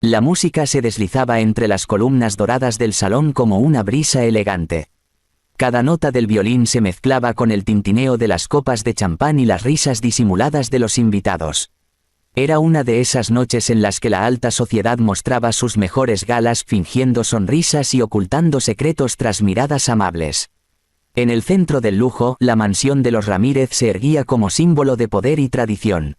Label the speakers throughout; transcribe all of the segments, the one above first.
Speaker 1: La música se deslizaba entre las columnas doradas del salón como una brisa elegante. Cada nota del violín se mezclaba con el tintineo de las copas de champán y las risas disimuladas de los invitados. Era una de esas noches en las que la alta sociedad mostraba sus mejores galas fingiendo sonrisas y ocultando secretos tras miradas amables. En el centro del lujo, la mansión de los Ramírez se erguía como símbolo de poder y tradición.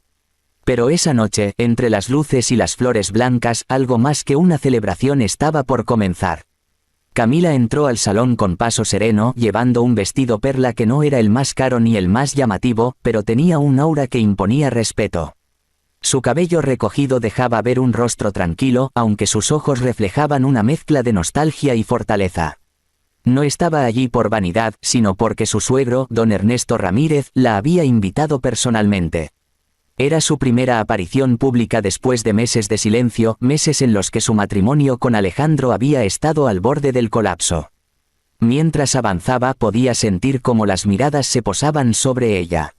Speaker 1: Pero esa noche, entre las luces y las flores blancas, algo más que una celebración estaba por comenzar. Camila entró al salón con paso sereno, llevando un vestido perla que no era el más caro ni el más llamativo, pero tenía un aura que imponía respeto. Su cabello recogido dejaba ver un rostro tranquilo, aunque sus ojos reflejaban una mezcla de nostalgia y fortaleza. No estaba allí por vanidad, sino porque su suegro, don Ernesto Ramírez, la había invitado personalmente. Era su primera aparición pública después de meses de silencio, meses en los que su matrimonio con Alejandro había estado al borde del colapso. Mientras avanzaba podía sentir cómo las miradas se posaban sobre ella.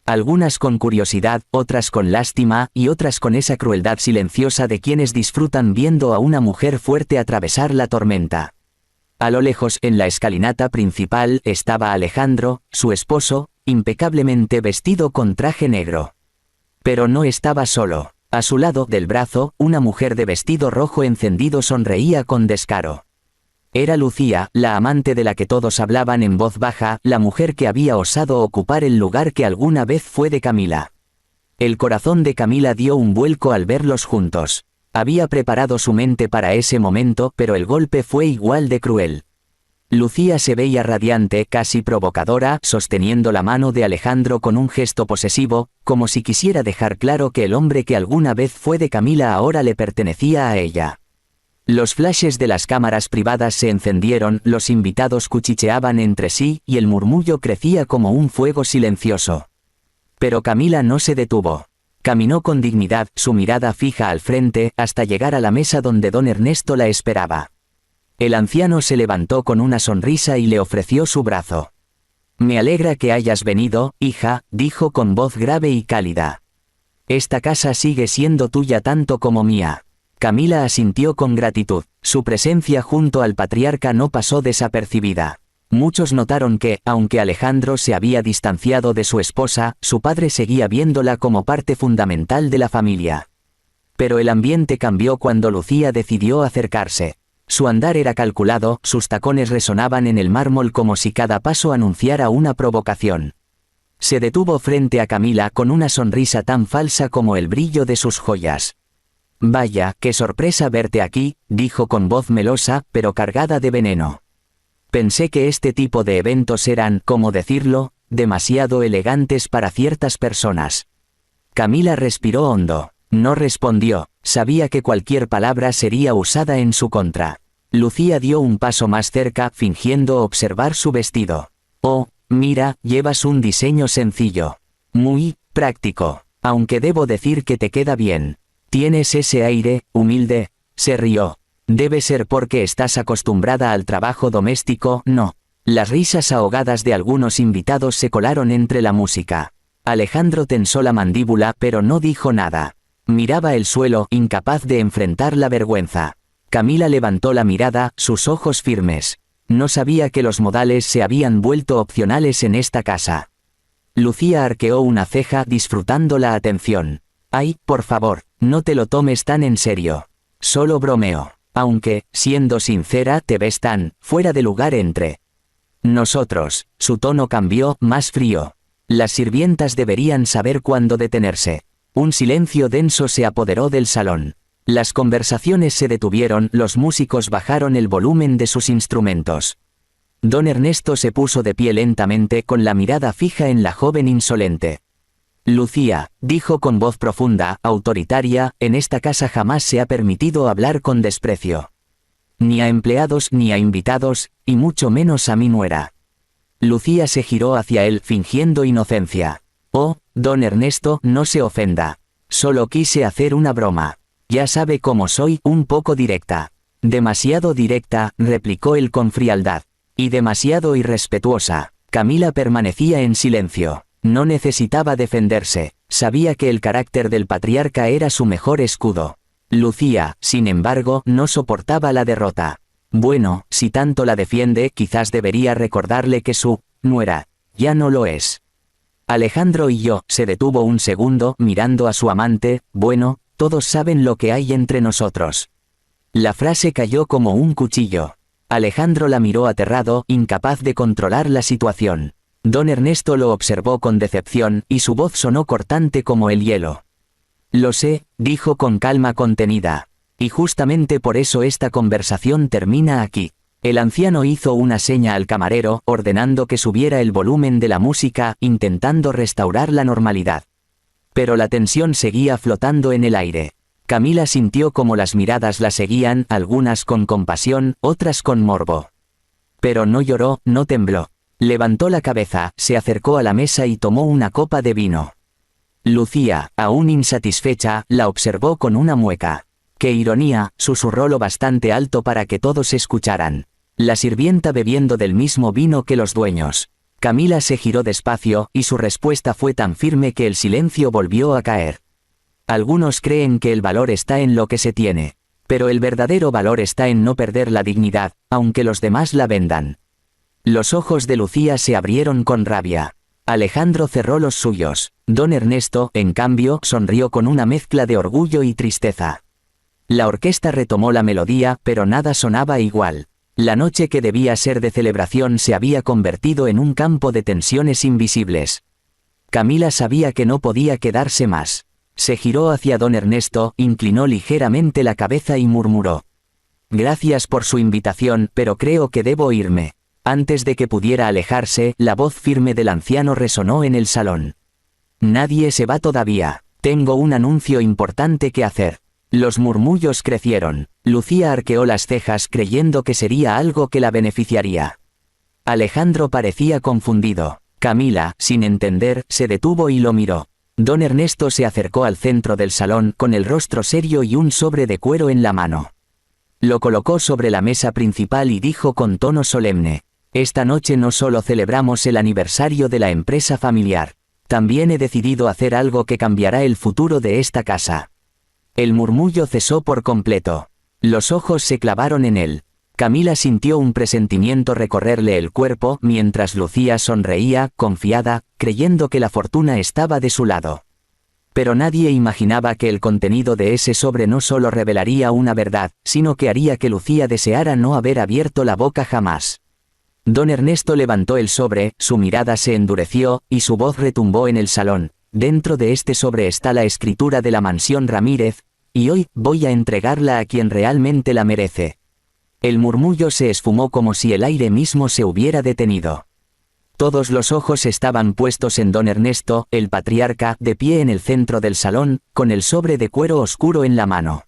Speaker 1: Algunas con curiosidad, otras con lástima, y otras con esa crueldad silenciosa de quienes disfrutan viendo a una mujer fuerte atravesar la tormenta. A lo lejos, en la escalinata principal, estaba Alejandro, su esposo, impecablemente vestido con traje negro. Pero no estaba solo. A su lado, del brazo, una mujer de vestido rojo encendido sonreía con descaro. Era Lucía, la amante de la que todos hablaban en voz baja, la mujer que había osado ocupar el lugar que alguna vez fue de Camila. El corazón de Camila dio un vuelco al verlos juntos. Había preparado su mente para ese momento, pero el golpe fue igual de cruel. Lucía se veía radiante, casi provocadora, sosteniendo la mano de Alejandro con un gesto posesivo, como si quisiera dejar claro que el hombre que alguna vez fue de Camila ahora le pertenecía a ella. Los flashes de las cámaras privadas se encendieron, los invitados cuchicheaban entre sí, y el murmullo crecía como un fuego silencioso. Pero Camila no se detuvo. Caminó con dignidad, su mirada fija al frente, hasta llegar a la mesa donde don Ernesto la esperaba. El anciano se levantó con una sonrisa y le ofreció su brazo. «Me alegra que hayas venido, hija», dijo con voz grave y cálida. «Esta casa sigue siendo tuya tanto como mía». Camila asintió con gratitud. Su presencia junto al patriarca no pasó desapercibida. Muchos notaron que, aunque Alejandro se había distanciado de su esposa, su padre seguía viéndola como parte fundamental de la familia. Pero el ambiente cambió cuando Lucía decidió acercarse. Su andar era calculado, sus tacones resonaban en el mármol como si cada paso anunciara una provocación. Se detuvo frente a Camila con una sonrisa tan falsa como el brillo de sus joyas. «Vaya, qué sorpresa verte aquí», dijo con voz melosa, pero cargada de veneno. «Pensé que este tipo de eventos eran, ¿cómo decirlo?, demasiado elegantes para ciertas personas». Camila respiró hondo. No respondió, sabía que cualquier palabra sería usada en su contra. Lucía dio un paso más cerca, fingiendo observar su vestido. «Oh, mira, llevas un diseño sencillo. Muy práctico. Aunque debo decir que te queda bien. Tienes ese aire humilde», se rió. «Debe ser porque estás acostumbrada al trabajo doméstico, ¿no?». Las risas ahogadas de algunos invitados se colaron entre la música. Alejandro tensó la mandíbula, pero no dijo nada. Miraba el suelo, incapaz de enfrentar la vergüenza. Camila levantó la mirada, sus ojos firmes. No sabía que los modales se habían vuelto opcionales en esta casa. Lucía arqueó una ceja, disfrutando la atención. «Ay, por favor, no te lo tomes tan en serio. Solo bromeo. Aunque, siendo sincera, te ves tan fuera de lugar entre nosotros». Su tono cambió, más frío. Las sirvientas deberían saber cuándo detenerse. Un silencio denso se apoderó del salón. Las conversaciones se detuvieron, los músicos bajaron el volumen de sus instrumentos. Don Ernesto se puso de pie lentamente con la mirada fija en la joven insolente. «Lucía», dijo con voz profunda, autoritaria, «en esta casa jamás se ha permitido hablar con desprecio. Ni a empleados ni a invitados, y mucho menos a mi nuera». Lucía se giró hacia él, fingiendo inocencia. «Oh, don Ernesto, no se ofenda. Solo quise hacer una broma. Ya sabe cómo soy, un poco directa». «Demasiado directa», replicó él con frialdad. «Y demasiado irrespetuosa». Camila permanecía en silencio. No necesitaba defenderse, sabía que el carácter del patriarca era su mejor escudo. Lucía, sin embargo, no soportaba la derrota. Bueno, si tanto la defiende, quizás debería recordarle que su nuera ya no lo es. Alejandro y yo, se detuvo un segundo, mirando a su amante. Bueno, todos saben lo que hay entre nosotros. La frase cayó como un cuchillo. Alejandro la miró aterrado, incapaz de controlar la situación. Don Ernesto lo observó con decepción, y su voz sonó cortante como el hielo. Lo sé, dijo con calma contenida. Y justamente por eso esta conversación termina aquí. El anciano hizo una seña al camarero, ordenando que subiera el volumen de la música, intentando restaurar la normalidad. Pero la tensión seguía flotando en el aire. Camila sintió como las miradas la seguían, algunas con compasión, otras con morbo. Pero no lloró, no tembló. Levantó la cabeza, se acercó a la mesa y tomó una copa de vino. Lucía, aún insatisfecha, la observó con una mueca. ¡Qué ironía!, susurró lo bastante alto para que todos escucharan. La sirvienta bebiendo del mismo vino que los dueños. Camila se giró despacio, y su respuesta fue tan firme que el silencio volvió a caer. Algunos creen que el valor está en lo que se tiene. Pero el verdadero valor está en no perder la dignidad, aunque los demás la vendan. Los ojos de Lucía se abrieron con rabia. Alejandro cerró los suyos. Don Ernesto, en cambio, sonrió con una mezcla de orgullo y tristeza. La orquesta retomó la melodía, pero nada sonaba igual. La noche que debía ser de celebración se había convertido en un campo de tensiones invisibles. Camila sabía que no podía quedarse más. Se giró hacia don Ernesto, inclinó ligeramente la cabeza y murmuró: «Gracias por su invitación, pero creo que debo irme». Antes de que pudiera alejarse, la voz firme del anciano resonó en el salón. «Nadie se va todavía. Tengo un anuncio importante que hacer». Los murmullos crecieron. Lucía arqueó las cejas creyendo que sería algo que la beneficiaría. Alejandro parecía confundido. Camila, sin entender, se detuvo y lo miró. Don Ernesto se acercó al centro del salón con el rostro serio y un sobre de cuero en la mano. Lo colocó sobre la mesa principal y dijo con tono solemne: «Esta noche no solo celebramos el aniversario de la empresa familiar. También he decidido hacer algo que cambiará el futuro de esta casa». El murmullo cesó por completo. Los ojos se clavaron en él. Camila sintió un presentimiento recorrerle el cuerpo, mientras Lucía sonreía, confiada, creyendo que la fortuna estaba de su lado. Pero nadie imaginaba que el contenido de ese sobre no solo revelaría una verdad, sino que haría que Lucía deseara no haber abierto la boca jamás. Don Ernesto levantó el sobre, su mirada se endureció, y su voz retumbó en el salón. «Dentro de este sobre está la escritura de la mansión Ramírez, y hoy voy a entregarla a quien realmente la merece». El murmullo se esfumó como si el aire mismo se hubiera detenido. Todos los ojos estaban puestos en don Ernesto, el patriarca, de pie en el centro del salón, con el sobre de cuero oscuro en la mano.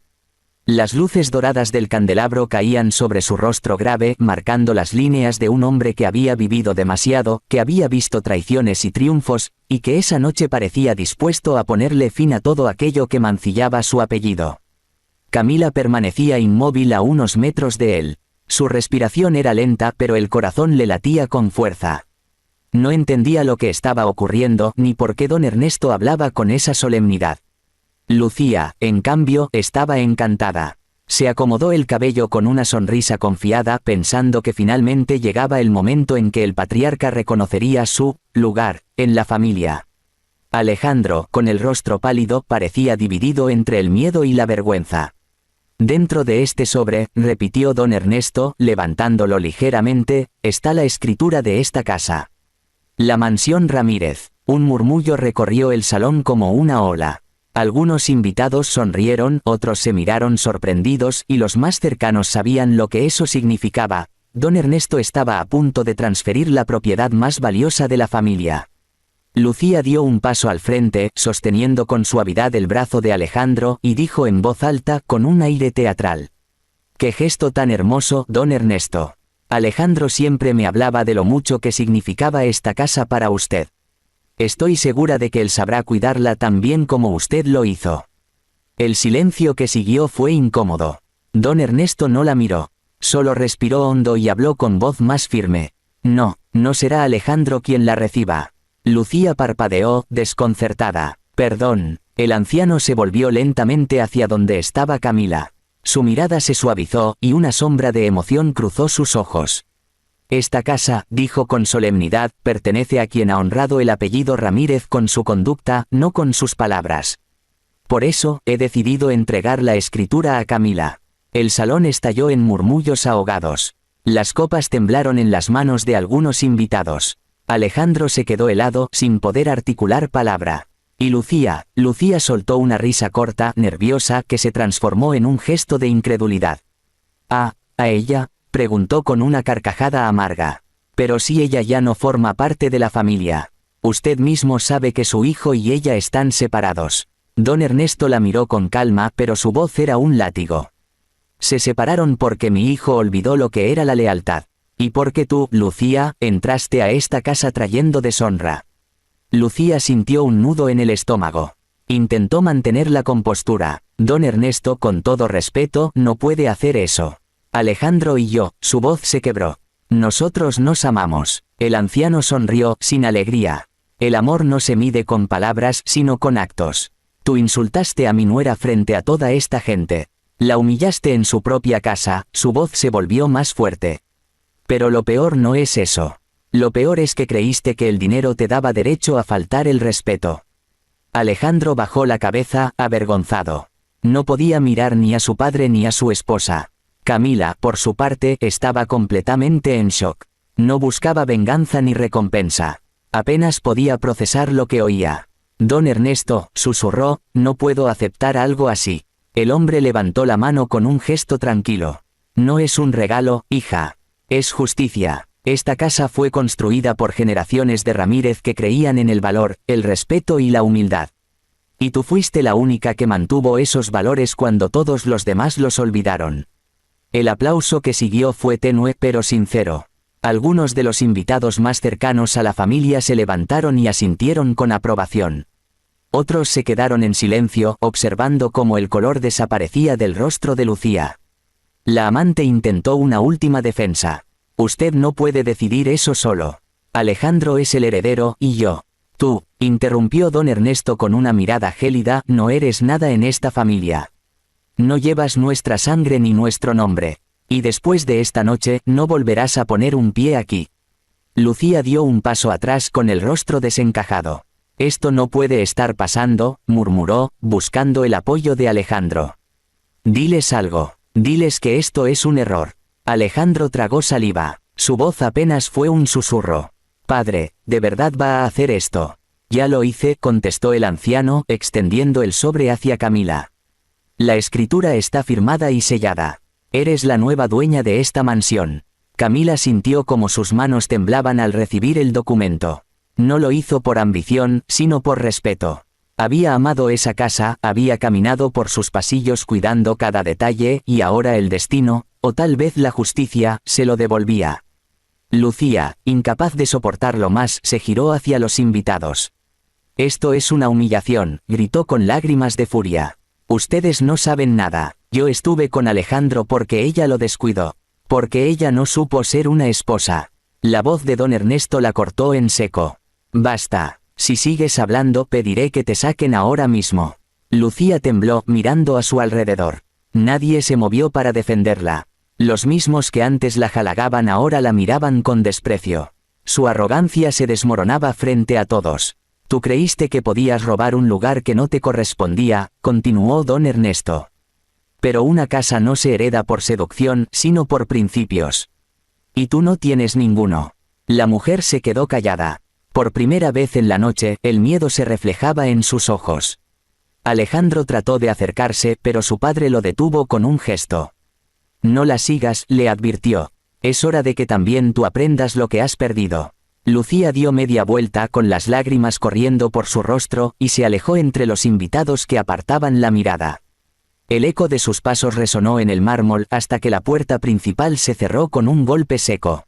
Speaker 1: Las luces doradas del candelabro caían sobre su rostro grave, marcando las líneas de un hombre que había vivido demasiado, que había visto traiciones y triunfos, y que esa noche parecía dispuesto a ponerle fin a todo aquello que mancillaba su apellido. Camila permanecía inmóvil a unos metros de él. Su respiración era lenta, pero el corazón le latía con fuerza. No entendía lo que estaba ocurriendo, ni por qué don Ernesto hablaba con esa solemnidad. Lucía, en cambio, estaba encantada. Se acomodó el cabello con una sonrisa confiada, pensando que finalmente llegaba el momento en que el patriarca reconocería su lugar en la familia. Alejandro, con el rostro pálido, parecía dividido entre el miedo y la vergüenza. «Dentro de este sobre», repitió don Ernesto, levantándolo ligeramente, «está la escritura de esta casa. La mansión Ramírez». Un murmullo recorrió el salón como una ola. Algunos invitados sonrieron, otros se miraron sorprendidos, y los más cercanos sabían lo que eso significaba. Don Ernesto estaba a punto de transferir la propiedad más valiosa de la familia. Lucía dio un paso al frente, sosteniendo con suavidad el brazo de Alejandro, y dijo en voz alta, con un aire teatral: «¡Qué gesto tan hermoso, don Ernesto! Alejandro siempre me hablaba de lo mucho que significaba esta casa para usted. Estoy segura de que él sabrá cuidarla tan bien como usted lo hizo». El silencio que siguió fue incómodo. Don Ernesto no la miró. Solo respiró hondo y habló con voz más firme: «No, no será Alejandro quien la reciba». Lucía parpadeó, desconcertada. «Perdón». El anciano se volvió lentamente hacia donde estaba Camila. Su mirada se suavizó y una sombra de emoción cruzó sus ojos. Esta casa, dijo con solemnidad, pertenece a quien ha honrado el apellido Ramírez con su conducta, no con sus palabras. Por eso, he decidido entregar la escritura a Camila. El salón estalló en murmullos ahogados. Las copas temblaron en las manos de algunos invitados. Alejandro se quedó helado, sin poder articular palabra. Y Lucía soltó una risa corta, nerviosa, que se transformó en un gesto de incredulidad. ¿A ella?, preguntó con una carcajada amarga. Pero si ella ya no forma parte de la familia. Usted mismo sabe que su hijo y ella están separados. Don Ernesto la miró con calma, pero su voz era un látigo. Se separaron porque mi hijo olvidó lo que era la lealtad. Y porque tú, Lucía, entraste a esta casa trayendo deshonra. Lucía sintió un nudo en el estómago. Intentó mantener la compostura. Don Ernesto, con todo respeto, no puede hacer eso. Alejandro y yo, su voz se quebró. Nosotros nos amamos. El anciano sonrió, sin alegría. El amor no se mide con palabras, sino con actos. Tú insultaste a mi nuera frente a toda esta gente. La humillaste en su propia casa, su voz se volvió más fuerte. Pero lo peor no es eso. Lo peor es que creíste que el dinero te daba derecho a faltar el respeto. Alejandro bajó la cabeza, avergonzado. No podía mirar ni a su padre ni a su esposa. Camila, por su parte, estaba completamente en shock. No buscaba venganza ni recompensa. Apenas podía procesar lo que oía. Don Ernesto, susurró, no puedo aceptar algo así. El hombre levantó la mano con un gesto tranquilo. No es un regalo, hija. Es justicia. Esta casa fue construida por generaciones de Ramírez que creían en el valor, el respeto y la humildad. Y tú fuiste la única que mantuvo esos valores cuando todos los demás los olvidaron. El aplauso que siguió fue tenue pero sincero. Algunos de los invitados más cercanos a la familia se levantaron y asintieron con aprobación. Otros se quedaron en silencio, observando cómo el color desaparecía del rostro de Lucía. La amante intentó una última defensa. Usted no puede decidir eso solo. Alejandro es el heredero, y yo. Tú, interrumpió don Ernesto con una mirada gélida, no eres nada en esta familia. No llevas nuestra sangre ni nuestro nombre. Y después de esta noche, no volverás a poner un pie aquí. Lucía dio un paso atrás con el rostro desencajado. Esto no puede estar pasando, murmuró, buscando el apoyo de Alejandro. Diles algo. Diles que esto es un error. Alejandro tragó saliva. Su voz apenas fue un susurro. Padre, ¿de verdad va a hacer esto? Ya lo hice, contestó el anciano, extendiendo el sobre hacia Camila. La escritura está firmada y sellada. Eres la nueva dueña de esta mansión. Camila sintió como sus manos temblaban al recibir el documento. No lo hizo por ambición, sino por respeto. Había amado esa casa, había caminado por sus pasillos cuidando cada detalle, y ahora el destino, o tal vez la justicia, se lo devolvía. Lucía, incapaz de soportarlo más, se giró hacia los invitados. Esto es una humillación, gritó con lágrimas de furia. Ustedes no saben nada. Yo estuve con Alejandro porque ella lo descuidó. Porque ella no supo ser una esposa. La voz de don Ernesto la cortó en seco. Basta. Si sigues hablando, pediré que te saquen ahora mismo. Lucía tembló, mirando a su alrededor. Nadie se movió para defenderla. Los mismos que antes la halagaban ahora la miraban con desprecio. Su arrogancia se desmoronaba frente a todos. Tú creíste que podías robar un lugar que no te correspondía, continuó don Ernesto. Pero una casa no se hereda por seducción, sino por principios. Y tú no tienes ninguno. La mujer se quedó callada. Por primera vez en la noche, el miedo se reflejaba en sus ojos. Alejandro trató de acercarse, pero su padre lo detuvo con un gesto. No la sigas, le advirtió. Es hora de que también tú aprendas lo que has perdido. Lucía dio media vuelta con las lágrimas corriendo por su rostro, y se alejó entre los invitados que apartaban la mirada. El eco de sus pasos resonó en el mármol hasta que la puerta principal se cerró con un golpe seco.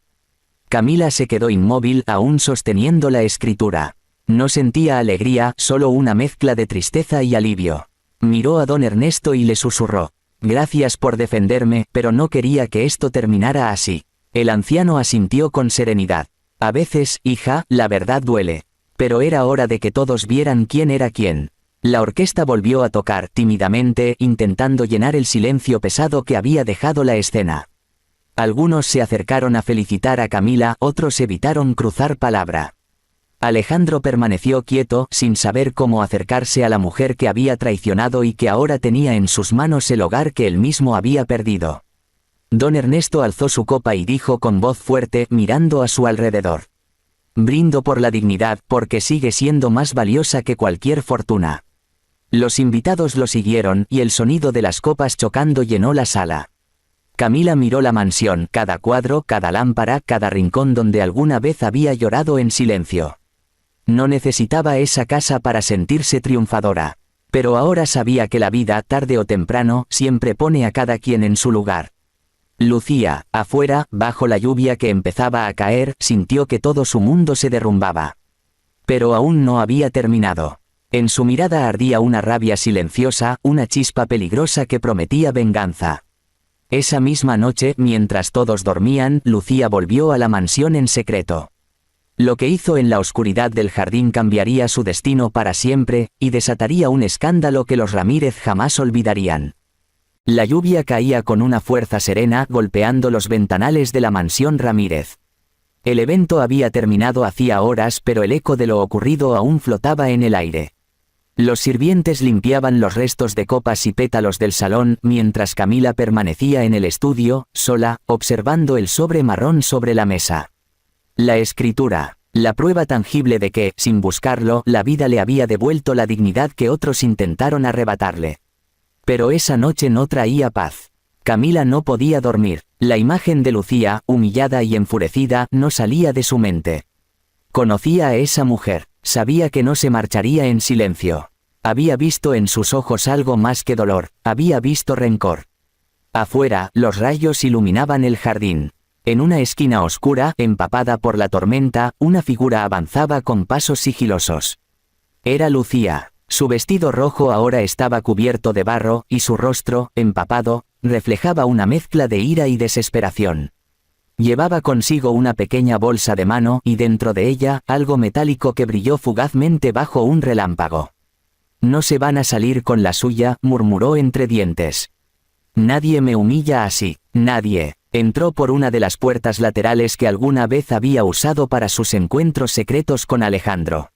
Speaker 1: Camila se quedó inmóvil, aún sosteniendo la escritura. No sentía alegría, solo una mezcla de tristeza y alivio. Miró a don Ernesto y le susurró. Gracias por defenderme, pero no quería que esto terminara así. El anciano asintió con serenidad. A veces, hija, la verdad duele. Pero era hora de que todos vieran quién era quién. La orquesta volvió a tocar tímidamente, intentando llenar el silencio pesado que había dejado la escena. Algunos se acercaron a felicitar a Camila, otros evitaron cruzar palabra. Alejandro permaneció quieto, sin saber cómo acercarse a la mujer que había traicionado y que ahora tenía en sus manos el hogar que él mismo había perdido. Don Ernesto alzó su copa y dijo con voz fuerte, mirando a su alrededor: «Brindo por la dignidad, porque sigue siendo más valiosa que cualquier fortuna». Los invitados lo siguieron, y el sonido de las copas chocando llenó la sala. Camila miró la mansión, cada cuadro, cada lámpara, cada rincón donde alguna vez había llorado en silencio. No necesitaba esa casa para sentirse triunfadora. Pero ahora sabía que la vida, tarde o temprano, siempre pone a cada quien en su lugar. Lucía, afuera, bajo la lluvia que empezaba a caer, sintió que todo su mundo se derrumbaba. Pero aún no había terminado. En su mirada ardía una rabia silenciosa, una chispa peligrosa que prometía venganza. Esa misma noche, mientras todos dormían, Lucía volvió a la mansión en secreto. Lo que hizo en la oscuridad del jardín cambiaría su destino para siempre, y desataría un escándalo que los Ramírez jamás olvidarían. La lluvia caía con una fuerza serena, golpeando los ventanales de la mansión Ramírez. El evento había terminado hacía horas, pero el eco de lo ocurrido aún flotaba en el aire. Los sirvientes limpiaban los restos de copas y pétalos del salón, mientras Camila permanecía en el estudio, sola, observando el sobre marrón sobre la mesa. La escritura, la prueba tangible de que, sin buscarlo, la vida le había devuelto la dignidad que otros intentaron arrebatarle. Pero esa noche no traía paz. Camila no podía dormir. La imagen de Lucía, humillada y enfurecida, no salía de su mente. Conocía a esa mujer, sabía que no se marcharía en silencio. Había visto en sus ojos algo más que dolor, había visto rencor. Afuera, los rayos iluminaban el jardín. En una esquina oscura, empapada por la tormenta, una figura avanzaba con pasos sigilosos. Era Lucía. Su vestido rojo ahora estaba cubierto de barro, y su rostro, empapado, reflejaba una mezcla de ira y desesperación. Llevaba consigo una pequeña bolsa de mano, y dentro de ella, algo metálico que brilló fugazmente bajo un relámpago. «No se van a salir con la suya», murmuró entre dientes. «Nadie me humilla así, nadie». Entró por una de las puertas laterales que alguna vez había usado para sus encuentros secretos con Alejandro.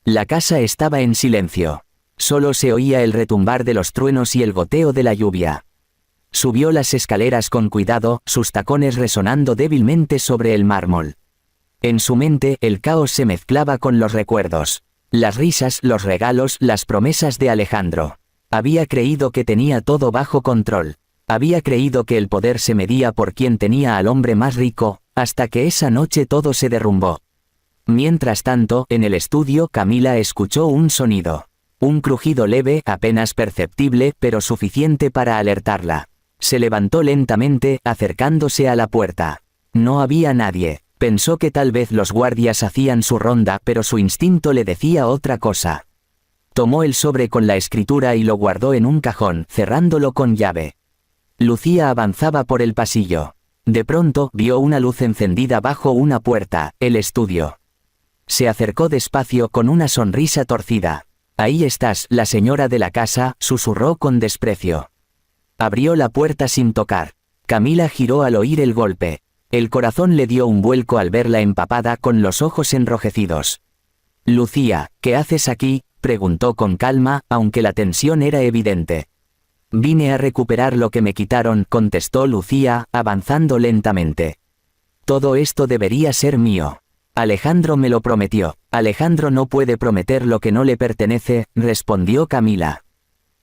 Speaker 1: La casa estaba en silencio. Solo se oía el retumbar de los truenos y el goteo de la lluvia. Subió las escaleras con cuidado, sus tacones resonando débilmente sobre el mármol. En su mente, el caos se mezclaba con los recuerdos. Las risas, los regalos, las promesas de Alejandro. Había creído que tenía todo bajo control. Había creído que el poder se medía por quien tenía al hombre más rico, hasta que esa noche todo se derrumbó. Mientras tanto, en el estudio, Camila escuchó un sonido. Un crujido leve, apenas perceptible, pero suficiente para alertarla. Se levantó lentamente, acercándose a la puerta. No había nadie. Pensó que tal vez los guardias hacían su ronda, pero su instinto le decía otra cosa. Tomó el sobre con la escritura y lo guardó en un cajón, cerrándolo con llave. Lucía avanzaba por el pasillo. De pronto, vio una luz encendida bajo una puerta, el estudio. Se acercó despacio con una sonrisa torcida. «Ahí estás, la señora de la casa», susurró con desprecio. Abrió la puerta sin tocar. Camila giró al oír el golpe. El corazón le dio un vuelco al verla empapada con los ojos enrojecidos. «Lucía, ¿qué haces aquí?», preguntó con calma, aunque la tensión era evidente. «Vine a recuperar lo que me quitaron», contestó Lucía, avanzando lentamente. «Todo esto debería ser mío. Alejandro me lo prometió». «Alejandro no puede prometer lo que no le pertenece», respondió Camila.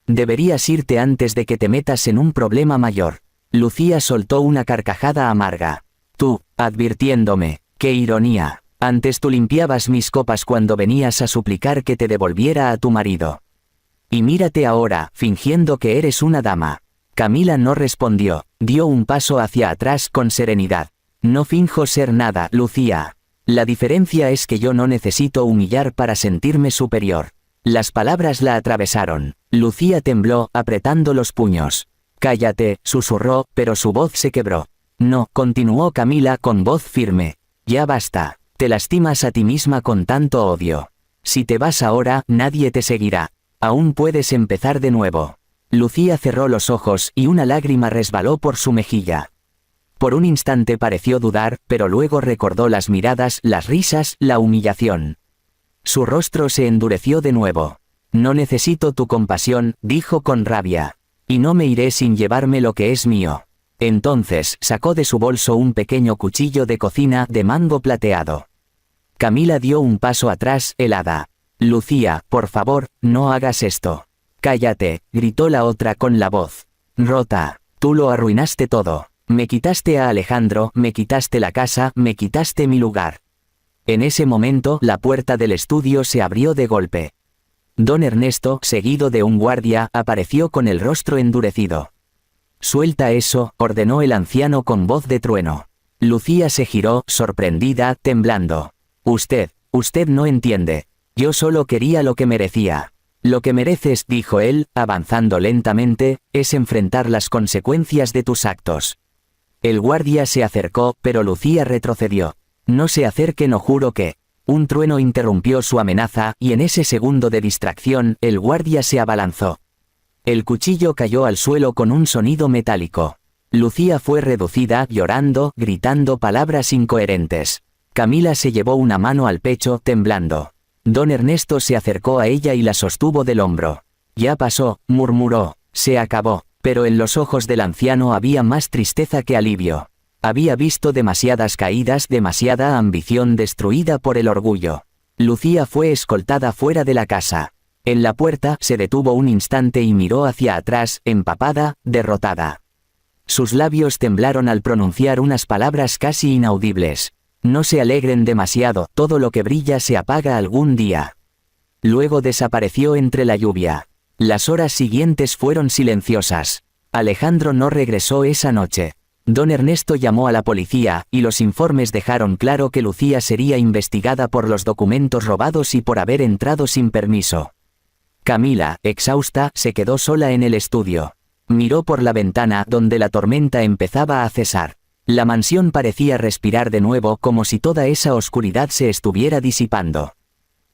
Speaker 1: «Deberías irte antes de que te metas en un problema mayor». Lucía soltó una carcajada amarga. «Tú, advirtiéndome, qué ironía. Antes tú limpiabas mis copas cuando venías a suplicar que te devolviera a tu marido. Y mírate ahora, fingiendo que eres una dama». Camila no respondió, dio un paso hacia atrás con serenidad. «No finjo ser nada, Lucía. La diferencia es que yo no necesito humillar para sentirme superior». Las palabras la atravesaron. Lucía tembló, apretando los puños. «Cállate», susurró, pero su voz se quebró. «No», continuó Camila con voz firme. «Ya basta. Te lastimas a ti misma con tanto odio. Si te vas ahora, nadie te seguirá. Aún puedes empezar de nuevo. Lucía cerró los ojos y una lágrima resbaló por su mejilla. Por un instante pareció dudar, pero luego recordó las miradas, las risas, la humillación. Su rostro se endureció de nuevo. No necesito tu compasión, dijo con rabia. Y no me iré sin llevarme lo que es mío. Entonces sacó de su bolso un pequeño cuchillo de cocina de mango plateado. Camila dio un paso atrás, helada. Lucía, por favor, no hagas esto. Cállate, gritó la otra con la voz rota. Tú lo arruinaste todo. Me quitaste a Alejandro, me quitaste la casa, me quitaste mi lugar. En ese momento la puerta del estudio se abrió de golpe. Don Ernesto, seguido de un guardia, apareció con el rostro endurecido. Suelta eso, ordenó el anciano con voz de trueno. Lucía se giró, sorprendida, temblando. Usted no entiende. Yo solo quería lo que merecía. Lo que mereces, dijo él, avanzando lentamente, es enfrentar las consecuencias de tus actos. El guardia se acercó, pero Lucía retrocedió. No se acerque, no juro que... Un trueno interrumpió su amenaza, y en ese segundo de distracción, el guardia se abalanzó. El cuchillo cayó al suelo con un sonido metálico. Lucía fue reducida, llorando, gritando palabras incoherentes. Camila se llevó una mano al pecho, temblando. Don Ernesto se acercó a ella y la sostuvo del hombro. Ya pasó, murmuró. Se acabó. Pero en los ojos del anciano había más tristeza que alivio. Había visto demasiadas caídas, demasiada ambición destruida por el orgullo. Lucía fue escoltada fuera de la casa. En la puerta se detuvo un instante y miró hacia atrás, empapada, derrotada. Sus labios temblaron al pronunciar unas palabras casi inaudibles. No se alegren demasiado, todo lo que brilla se apaga algún día. Luego desapareció entre la lluvia. Las horas siguientes fueron silenciosas. Alejandro no regresó esa noche. Don Ernesto llamó a la policía, y los informes dejaron claro que Lucía sería investigada por los documentos robados y por haber entrado sin permiso. Camila, exhausta, se quedó sola en el estudio. Miró por la ventana donde la tormenta empezaba a cesar. La mansión parecía respirar de nuevo como si toda esa oscuridad se estuviera disipando.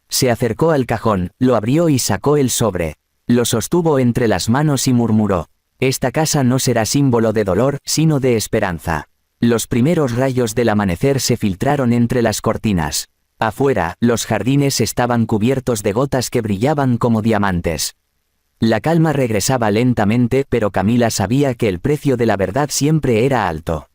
Speaker 1: Se acercó al cajón, lo abrió y sacó el sobre. Lo sostuvo entre las manos y murmuró. Esta casa no será símbolo de dolor, sino de esperanza. Los primeros rayos del amanecer se filtraron entre las cortinas. Afuera, los jardines estaban cubiertos de gotas que brillaban como diamantes. La calma regresaba lentamente, pero Camila sabía que el precio de la verdad siempre era alto.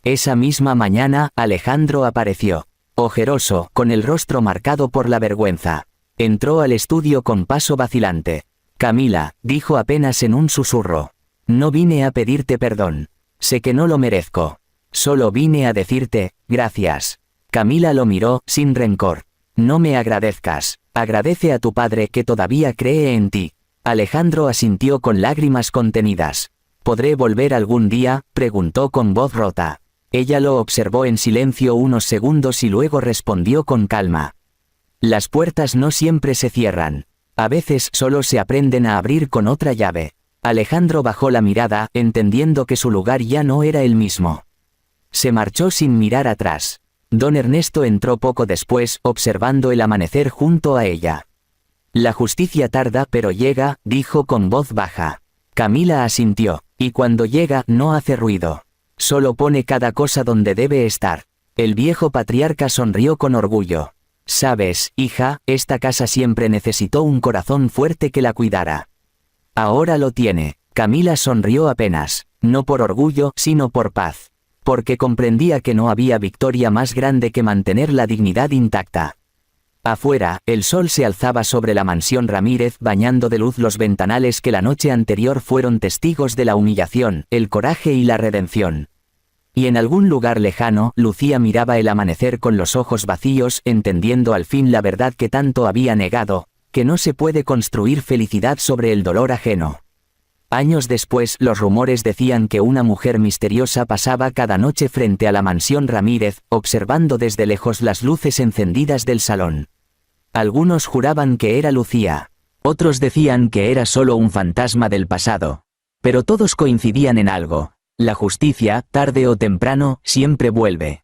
Speaker 1: Esa misma mañana, Alejandro apareció. Ojeroso, con el rostro marcado por la vergüenza. Entró al estudio con paso vacilante. Camila, dijo apenas en un susurro. No vine a pedirte perdón. Sé que no lo merezco. Solo vine a decirte, gracias. Camila lo miró, sin rencor. No me agradezcas. Agradece a tu padre que todavía cree en ti. Alejandro asintió con lágrimas contenidas. ¿Podré volver algún día?, preguntó con voz rota. Ella lo observó en silencio unos segundos y luego respondió con calma. Las puertas no siempre se cierran. A veces solo se aprenden a abrir con otra llave. Alejandro bajó la mirada, entendiendo que su lugar ya no era el mismo. Se marchó sin mirar atrás. Don Ernesto entró poco después, observando el amanecer junto a ella. La justicia tarda pero llega, dijo con voz baja. Camila asintió. Y cuando llega, no hace ruido. Solo pone cada cosa donde debe estar. El viejo patriarca sonrió con orgullo. Sabes, hija, esta casa siempre necesitó un corazón fuerte que la cuidara. Ahora lo tiene. Camila sonrió apenas, no por orgullo, sino por paz. Porque comprendía que no había victoria más grande que mantener la dignidad intacta. Afuera, el sol se alzaba sobre la mansión Ramírez, bañando de luz los ventanales que la noche anterior fueron testigos de la humillación, el coraje y la redención. Y en algún lugar lejano, Lucía miraba el amanecer con los ojos vacíos, entendiendo al fin la verdad que tanto había negado, que no se puede construir felicidad sobre el dolor ajeno. Años después, los rumores decían que una mujer misteriosa pasaba cada noche frente a la mansión Ramírez, observando desde lejos las luces encendidas del salón. Algunos juraban que era Lucía. Otros decían que era solo un fantasma del pasado. Pero todos coincidían en algo. La justicia, tarde o temprano, siempre vuelve.